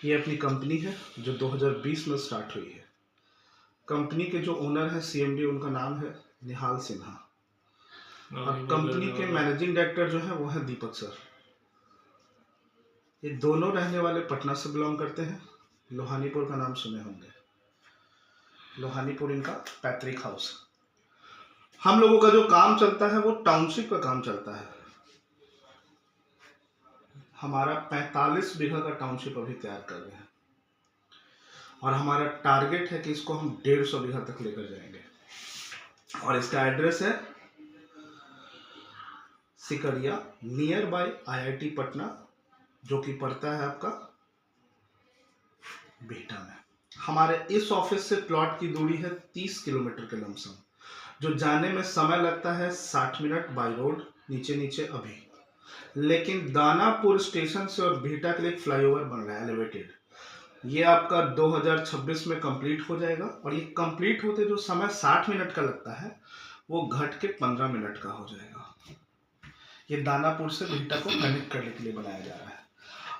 ये अपनी कंपनी है जो 2020 में स्टार्ट हुई है। कंपनी के जो ओनर है सीएमडी, उनका नाम है निहाल सिन्हा और कंपनी के मैनेजिंग डायरेक्टर जो है वो है दीपक सर। ये दोनों रहने वाले पटना से बिलोंग करते हैं। लोहानीपुर का नाम सुने होंगे, लोहानीपुर इनका पैतृक हाउस। हम लोगों का जो काम चलता है वो टाउनशिप का काम चलता है। हमारा 45 बीघा का टाउनशिप अभी तैयार कर रहे हैं और हमारा टारगेट है कि इसको हम 150 बीघा तक लेकर जाएंगे। और इसका एड्रेस है Sikaria, nearby IIT Patna, जो कि पड़ता है आपका बिहटा में। हमारे इस ऑफिस से प्लॉट की दूरी है 30 किलोमीटर के लमसम, जो जाने में समय लगता है 60 मिनट बाय रोड नीचे नीचे अभी। लेकिन दानापुर स्टेशन से और बिहटा के लिए एक फ्लाईओवर बन रहा है एलिवेटेड। ये आपका 2026 में कंप्लीट हो जाएगा और ये कंप्लीट होते जो समय 60 मिनट का लगता है वो घट के 15 मिनट का हो जाएगा। ये दानापुर से बिहटा को कनेक्ट करने के लिए बनाया जा रहा है।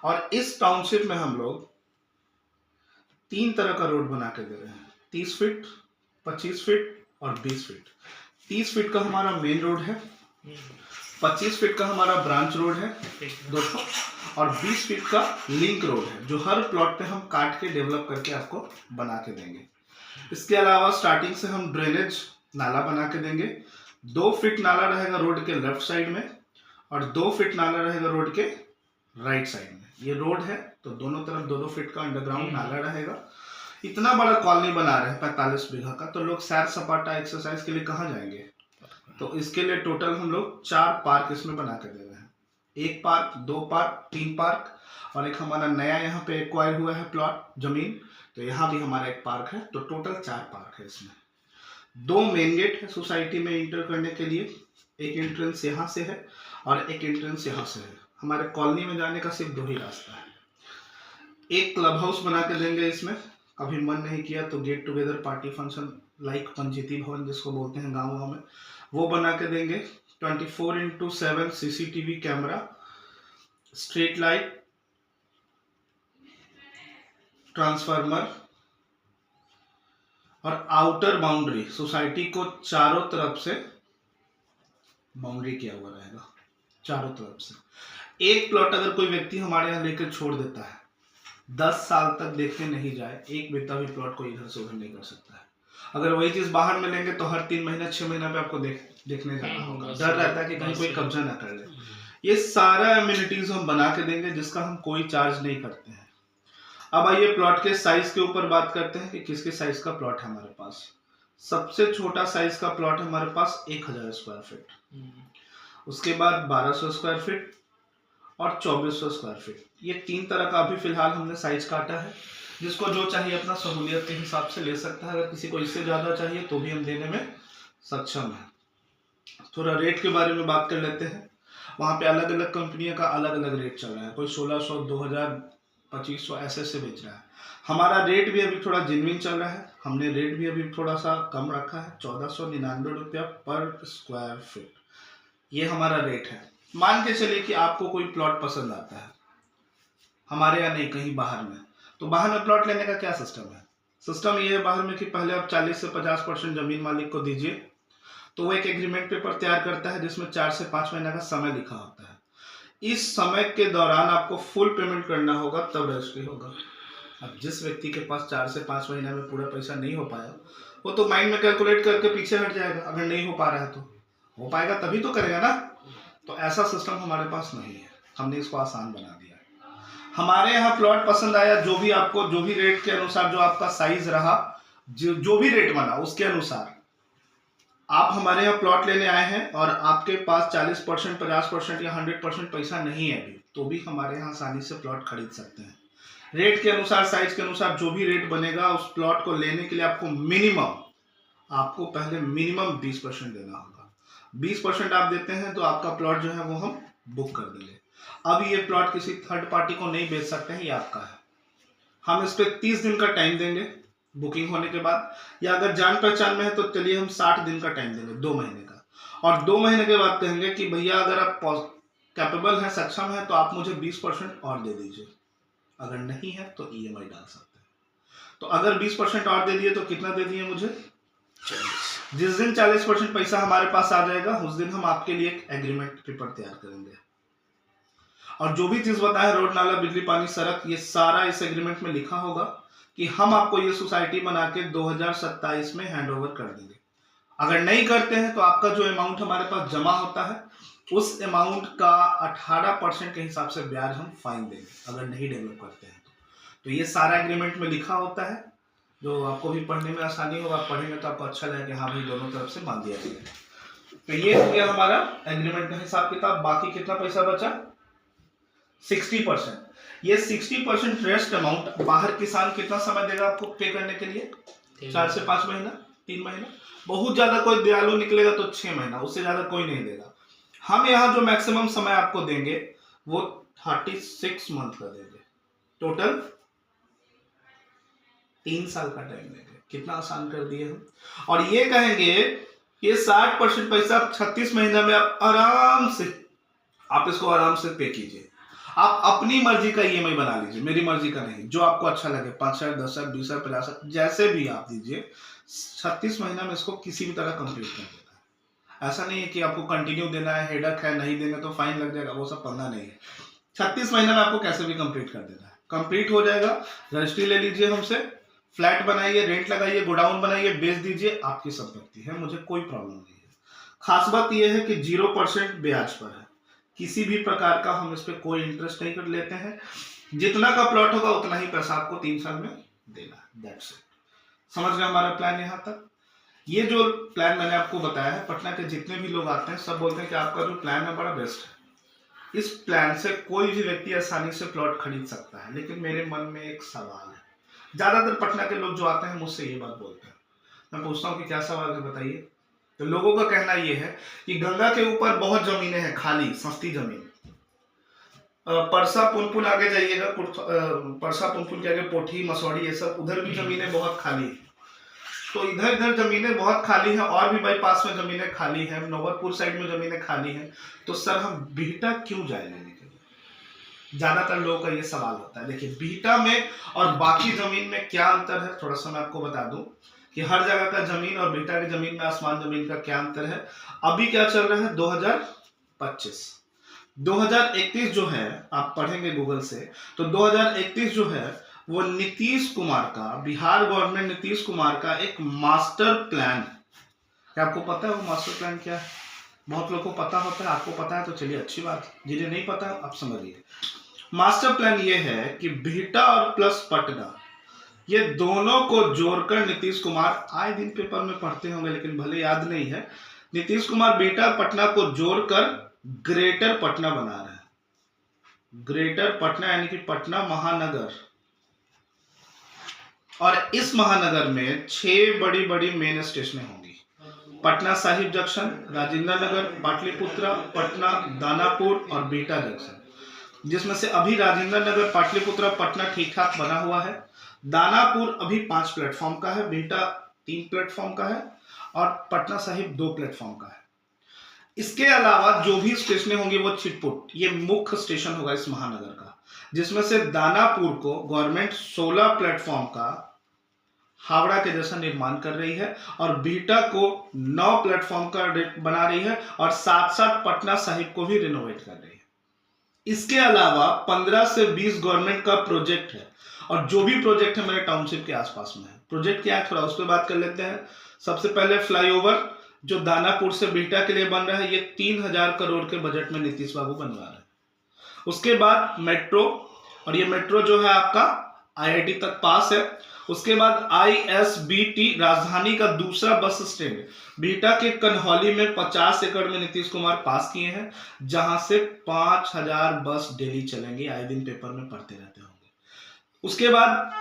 और इस टाउनशिप में हम लोग 3 तरह का रोड बना के दे रहे हैं, 30 फीट, 25 फीट और 20 फीट। 30 फीट का हमारा मेन रोड है, 25 फीट का हमारा ब्रांच रोड है दोस्तों, और 20 फीट का लिंक रोड है जो हर प्लॉट पे हम काट के डेवलप करके आपको बना के देंगे। इसके अलावा स्टार्टिंग से हम ड्रेनेज नाला बना के देंगे। 2 फीट नाला रहेगा रोड के लेफ्ट साइड में और 2 फीट नाला रहेगा रोड के राइट साइड में। ये रोड है तो दोनों तरफ 2-2 फीट का अंडरग्राउंड नाला रहेगा। इतना बड़ा कॉलोनी बना रहे हैं 45 बीघा का, तो लोग सैर सपाटा एक्सरसाइज के लिए कहाँ जाएंगे? तो इसके लिए टोटल हम लोग 4 पार्क इसमें बना के दे रहे हैं। 1 पार्क, 2 पार्क, 3 पार्क और एक हमारा नया यहाँ पे एक्वायर हुआ है प्लॉट जमीन, तो यहाँ भी हमारा एक पार्क है। तो टोटल 4 पार्क है इसमें। 2 मेन गेट है सोसाइटी में इंटर करने के लिए। एक एंट्रेंस यहाँ से है और एक एंट्रेंस यहाँ से है। हमारे कॉलोनी में जाने का सिर्फ 2 ही रास्ता है। एक क्लब हाउस बना के देंगे इसमें। कभी मन नहीं किया तो get together party function like पंजीती भवन जिसको बोलते हैं गाँव में, वो बना के देंगे। 24x7 CCTV camera, street light, transformer और आउटर बाउंड्री, सोसाइटी को चारों तरफ से बाउंड्री किया हुआ रहेगा, चारों तरफ से। एक प्लॉट अगर कोई व्यक्ति हमारे यहाँ लेकर छोड़ देता है, 10 साल तक देखने नहीं जाए, एक बित्ता भी प्लॉट को इधर से उधर नहीं कर सकता है। अगर वही चीज बाहर में लेंगे तो हर 3 महीना 6 महीना पे आपको देखने जाना होगा। डर रहता है कि कहीं कोई कब्जा ना कर ले। ये सारा एमिनिटीज हम बना के देंगे जिसका हम कोई चार्ज नहीं करते हैं। अब आइए प्लॉट के साइज के ऊपर बात करते हैं कि किसके साइज का प्लॉट है हमारे पास। सबसे छोटा साइज का प्लॉट है हमारे पास 1000 स्क्वायर फीट, उसके बाद 1200 स्क्वायर फीट और 2400 स्क्वायर फीट। ये 3 तरह का अभी फिलहाल हमने साइज काटा है। जिसको जो चाहिए अपना सहूलियत के हिसाब से ले सकता है। अगर किसी को इससे ज़्यादा चाहिए तो भी हम देने में सक्षम है। थोड़ा रेट के बारे में बात कर लेते हैं। वहाँ पे अलग अलग कंपनियों का अलग अलग रेट चल रहा है। कोई 1600, 2000, 2500 ऐसे से बेच रहा है। हमारा रेट भी अभी थोड़ा जेन्युइन चल रहा है। हमने रेट भी अभी थोड़ा सा कम रखा है, 1499 रुपया पर स्क्वायर फीट। ये हमारा रेट है। मान के चलिए कि आपको कोई प्लॉट पसंद आता है, हमारे यहाँ नहीं कहीं बाहर में, तो बाहर में प्लॉट लेने का क्या सिस्टम है? सिस्टम ये है बाहर में कि पहले आप 40 से 50% जमीन मालिक को दीजिए, तो वो एक एग्रीमेंट पेपर तैयार करता है जिसमें 4 से 5 महीने का समय लिखा होता है। इस समय के दौरान आपको फुल पेमेंट करना होगा, तब रजिस्ट्री होगा। अब जिस व्यक्ति के पास 4 से 5 महीने में पूरा पैसा नहीं हो पाया, वो तो माइंड में कैलकुलेट करके पीछे हट जाएगा। अगर नहीं हो पा रहा है तो हो पाएगा तभी तो करेगा ना। तो ऐसा सिस्टम हमारे पास नहीं है, हमने इसको आसान बना दिया। हमारे यहाँ प्लॉट पसंद आया, जो भी आपको, जो भी रेट के अनुसार, जो आपका साइज रहा, जो भी रेट बना उसके अनुसार आप हमारे यहाँ प्लॉट लेने आए हैं और आपके पास 40%, 50% या 100% पैसा नहीं है अभी, तो भी हमारे यहाँ आसानी से प्लॉट खरीद सकते हैं। रेट के अनुसार, साइज के अनुसार जो भी रेट बनेगा, उस प्लॉट को लेने के लिए आपको पहले मिनिमम 20% देना होगा। 20% आप देते हैं तो आपका प्लॉट जो है वो हम बुक कर देंगे। अब ये प्लॉट किसी थर्ड पार्टी को नहीं बेच सकते हैं, ये आपका है। हम इस पर 30 दिन का टाइम देंगे बुकिंग होने के बाद, या अगर जान पहचान में है तो चलिए हम 60 दिन का टाइम देंगे, 2 महीने का। और 2 महीने के बाद कहेंगे कि भैया अगर आप कैपेबल हैं, सक्षम हैं, तो आप मुझे 20% और दे दीजिए। अगर नहीं है तो ईएमआई डाल सकते हैं। तो अगर 20% और दे दिए तो कितना दे दिए मुझे? 40। जिस दिन 40% पैसा हमारे पास आ जाएगा उस दिन हम आपके लिए एक एग्रीमेंट पेपर तैयार करेंगे, और जो भी चीज बताया रोड नाला बिजली पानी सड़क ये सारा इस एग्रीमेंट में लिखा होगा कि हम आपको ये सोसाइटी बना के 2027 में हैंडओवर कर देंगे। अगर नहीं करते हैं तो आपका जो अमाउंट हमारे पास जमा होता है उस अमाउंट का 18% के हिसाब से ब्याज हम फाइन देंगे अगर नहीं डेवलप करते हैं तो ये सारा एग्रीमेंट में लिखा होता है, जो आपको भी पढ़ने में आसानी होगा। आप पढ़ेंगे तो आपको अच्छा लगेगा, हाँ भाई दोनों तरफ से मान दिया गया। तो ये हो गया हमारा एग्रीमेंट का हिसाब किताब। बाकी कितना पैसा बचा? 60%। ये 60% रेस्ट अमाउंट बाहर किसान कितना समय देगा आपको पे करने के लिए? 4 से 5 महीना, 3 महीना। बहुत ज्यादा कोई दयालु निकलेगा तो 6 महीना, उससे ज्यादा कोई नहीं देगा। हम यहाँ जो मैक्सिमम समय आपको देंगे वो 36 मंथ का देंगे, टोटल 3 साल का टाइम देंगे। कितना आसान कर दिए हम। और ये कहेंगे कि 60% पैसा 36 महीना में आप आराम से आप इसको आराम से पे कीजिए। आप अपनी मर्जी का ईएमआई बना लीजिए, मेरी मर्जी का नहीं, जो आपको अच्छा लगे, 5,000, 10,000, 20,000, 50,000, जैसे भी आप दीजिए। 36 महीना में इसको किसी भी तरह कंप्लीट कर देना है। ऐसा नहीं है कि आपको कंटिन्यू देना है, हेडक है, नहीं देंगे तो फाइन लग जाएगा, वो सब पढ़ना नहीं है। 36 महीना में आपको कैसे भी कंप्लीट कर देना है। कंप्लीट हो जाएगा, रजिस्ट्री ले लीजिए हमसे, फ्लैट बनाइए, रेंट लगाइए, गोडाउन बनाइए, बेच दीजिए, आपकी संपत्ति है, मुझे कोई प्रॉब्लम नहीं है। खास बात यह है कि 0% ब्याज पर है, किसी भी प्रकार का हम इस पे कोई इंटरेस्ट नहीं कर लेते हैं। जितना का प्लॉट होगा उतना ही पैसा आपको 3 साल में देना है, दैट्स इट। समझ गए हमारा प्लान यहाँ तक? ये जो प्लान मैंने आपको बताया है, पटना के जितने भी लोग आते हैं सब बोलते हैं कि आपका जो प्लान है बड़ा बेस्ट है। इस प्लान से कोई भी व्यक्ति आसानी से प्लॉट खरीद सकता है, लेकिन मेरे मन में एक सवाल है। ज्यादातर पटना के लोग जो आते हैं मुझसे ये बात बोलते हैं, मैं पूछता हूँ कि क्या सवाल है बताइए। तो लोगों का कहना यह है कि गंगा के ऊपर बहुत जमीनें हैं खाली, सस्ती जमीन। परसा पुनपुन आगे जाइएगा, परसा पुनपुन के आगे पोठी मसौड़ी ये सब, उधर भी जमीनें बहुत खाली है। तो इधर इधर जमीनें बहुत खाली हैं, और भी बाईपास में जमीनें खाली हैं, नौबतपुर साइड में जमीनें खाली हैं, तो सर हम बिहटा क्यों जाए लेने के लिए? ज्यादातर लोगों का ये सवाल होता है। देखिए बिहटा में और बाकी जमीन में क्या अंतर है, थोड़ा सा मैं आपको बता दूं कि हर जगह का जमीन और बिहटा की जमीन में आसमान जमीन का क्या अंतर है। अभी क्या चल रहा है 2025, 2031 जो है, आप पढ़ेंगे गूगल से, तो 2031 जो है वो नीतीश कुमार का, बिहार गवर्नमेंट नीतीश कुमार का एक मास्टर प्लान। क्या आपको पता है वो मास्टर प्लान क्या है? बहुत लोगों को पता होता है, आपको पता है तो चलिए अच्छी बात, जिन्हें नहीं पता आप समझिए। मास्टर प्लान ये है कि बिहटा और प्लस पटना ये दोनों को जोड़कर नीतीश कुमार, आए दिन पेपर में पढ़ते होंगे लेकिन भले याद नहीं है, नीतीश कुमार बिहटा पटना को जोड़कर ग्रेटर पटना बना रहे हैं। ग्रेटर पटना यानी कि पटना महानगर। और इस महानगर में 6 बड़ी बड़ी मेन स्टेशनें होंगी। पटना साहिब जंक्शन, राजेंद्र नगर, पाटलिपुत्रा, पटना, दानापुर और बिहटा जंक्शन, जिसमें से अभी राजेंद्र नगर, पाटलिपुत्रा, पटना ठीक ठाक बना हुआ है। दानापुर अभी 5 प्लेटफॉर्म का है, बिहटा 3 प्लेटफॉर्म का है और पटना साहिब 2 प्लेटफॉर्म का है। इसके अलावा जो भी स्टेशनें होंगी वो छिटपुट, ये मुख्य स्टेशन होगा इस महानगर का, जिसमें से दानापुर को गवर्नमेंट 16 प्लेटफॉर्म का हावड़ा के जैसा निर्माण कर रही है और बिहटा को 9 प्लेटफॉर्म का बना रही है और साथ साथ पटना साहिब को भी रिनोवेट कर रही है। इसके अलावा 15 से 20 गवर्नमेंट का प्रोजेक्ट है, और जो भी प्रोजेक्ट है मेरे टाउनशिप के आसपास में है। प्रोजेक्ट क्या है थोड़ा उस पर बात कर लेते हैं। सबसे पहले फ्लाईओवर जो दानापुर से बिहटा के लिए बन रहा है, ये 3000 करोड़ के बजट में नीतीश बाबू बनवा रहे हैं। उसके बाद मेट्रो, और ये मेट्रो जो है आपका आईआईटी तक पास है। उसके बाद आईएसबीटी राजधानी का दूसरा बस स्टैंड बिहटा के कन्हौली में 50 एकड़ में नीतीश कुमार पास किए हैं, जहां से 5000 बस डेली चलेंगे, आए दिन पेपर में पढ़ते रहते होंगे। उसके बाद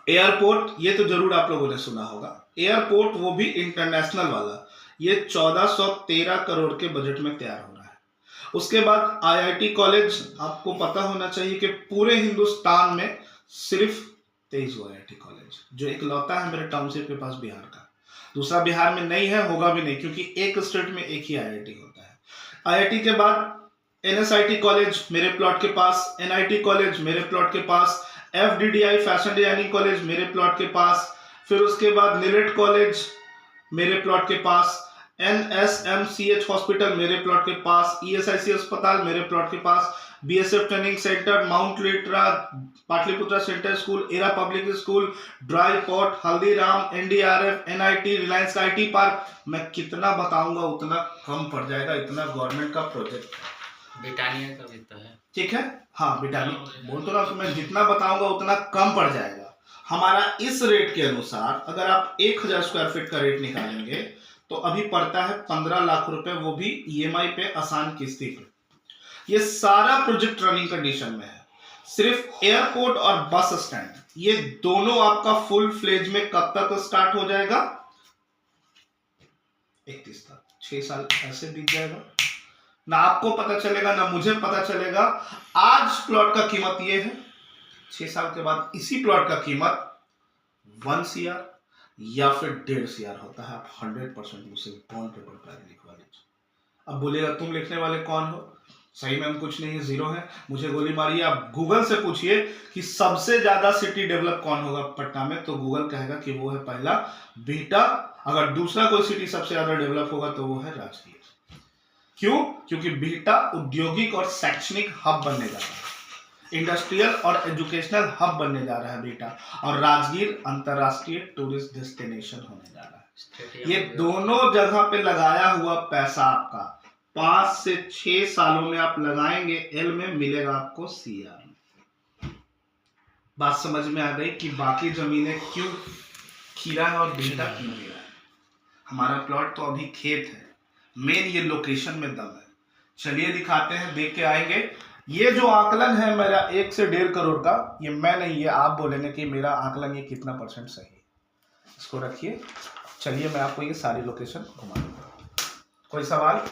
एयरपोर्ट, ये तो जरूर आप लोगों ने सुना होगा, एयरपोर्ट वो भी इंटरनेशनल वाला, ये 1413 करोड़ के बजट में तैयार हो रहा है। उसके बाद आईआईटी कॉलेज, आपको पता होना चाहिए कि पूरे हिंदुस्तान में सिर्फ 23 आईआईटी कॉलेज, जो एक लौता है मेरे टाउनशिप के पास बिहार का, दूसरा बिहार में नहीं है, होगा भी नहीं, क्योंकि एक स्टेट में एक ही आईआईटी होता है। आईआईटी के बाद NSIT कॉलेज मेरे प्लॉट के पास, NIT कॉलेज मेरे प्लॉट के पास, FDDI फैशन डिजाइनिंग कॉलेज मेरे प्लॉट के पास, फिर उसके बाद निलेट कॉलेज मेरे प्लॉट के पास, NSMCH हॉस्पिटल मेरे प्लॉट के पास, ESIC अस्पताल मेरे प्लॉट के पास, BSF training centre, Mount Litera, Pataliputra centre school, Era public school, dry port, Haldiram, NDRF, NIT, Reliance का IT पार्क। मैं कितना बताऊंगा उतना कम पड़ जाएगा, इतना गवर्नमेंट का प्रोजेक्ट है। ब्रिटानिया का भी तो है, ठीक है, हाँ ब्रिटानिया बोल तो रहा हूं, मैं जितना बताऊंगा उतना कम पड़ जाएगा। हमारा इस रेट के अनुसार अगर आप 1000 स्क्वायर फीट का रेट निकालेंगे तो अभी पड़ता है 15 लाख रुपए, वो भी EMI पे, आसान किस्ती पे। ये सारा प्रोजेक्ट रनिंग कंडीशन में है। सिर्फ एयरपोर्ट और बस स्टैंड, ये दोनों आपका फुल फ्लेज में कब तक स्टार्ट हो जाएगा? 31 तक। 6 साल ऐसे बीत जाएगा, ना आपको पता चलेगा ना मुझे पता चलेगा। आज प्लॉट का कीमत ये है, 6 साल के बाद इसी प्लॉट का कीमत 1 CR या फिर 1.5 CR होता है। आप 100% मुझसे बॉन्ड पेपर पर लिखवा लीजिए। अब बोलेगा तुम लिखने वाले कौन हो? सही में हम कुछ नहीं है, जीरो है। मुझे गोली मारिए, आप गूगल से पूछिए कि सबसे ज्यादा सिटी डेवलप कौन होगा पटना में, तो गूगल कहेगा कि वो है पहला बिहटा। अगर दूसरा कोई सिटी सबसे ज्यादा डेवलप होगा तो वो है राजगीर। क्यों? क्योंकि बिहटा औद्योगिक और शैक्षणिक हब बनने जा रहा है, इंडस्ट्रियल और एजुकेशनल हब बनने जा रहा है बिहटा, और राजगीर अंतरराष्ट्रीय टूरिस्ट डेस्टिनेशन होने जा रहा है। ये दोनों जगह पे लगाया हुआ पैसा आपका 5 से 6 सालों में आप लगाएंगे एल में, मिलेगा आपको CR। बात समझ में आ गई कि बाकी जमीनें क्यों खीरा है और बिहटा क्यों गिरा है? हमारा प्लॉट तो अभी खेत है, मेन ये लोकेशन में दम है। चलिए दिखाते हैं, देख के आएंगे। ये जो आकलन है मेरा 1 से 1.5 करोड़ का, ये मैं नहीं, ये आप बोलेंगे कि मेरा आकलन ये कितना % सही है। इसको रखिए, चलिए मैं आपको ये सारी लोकेशन घुमा दूंगा। कोई सवाल?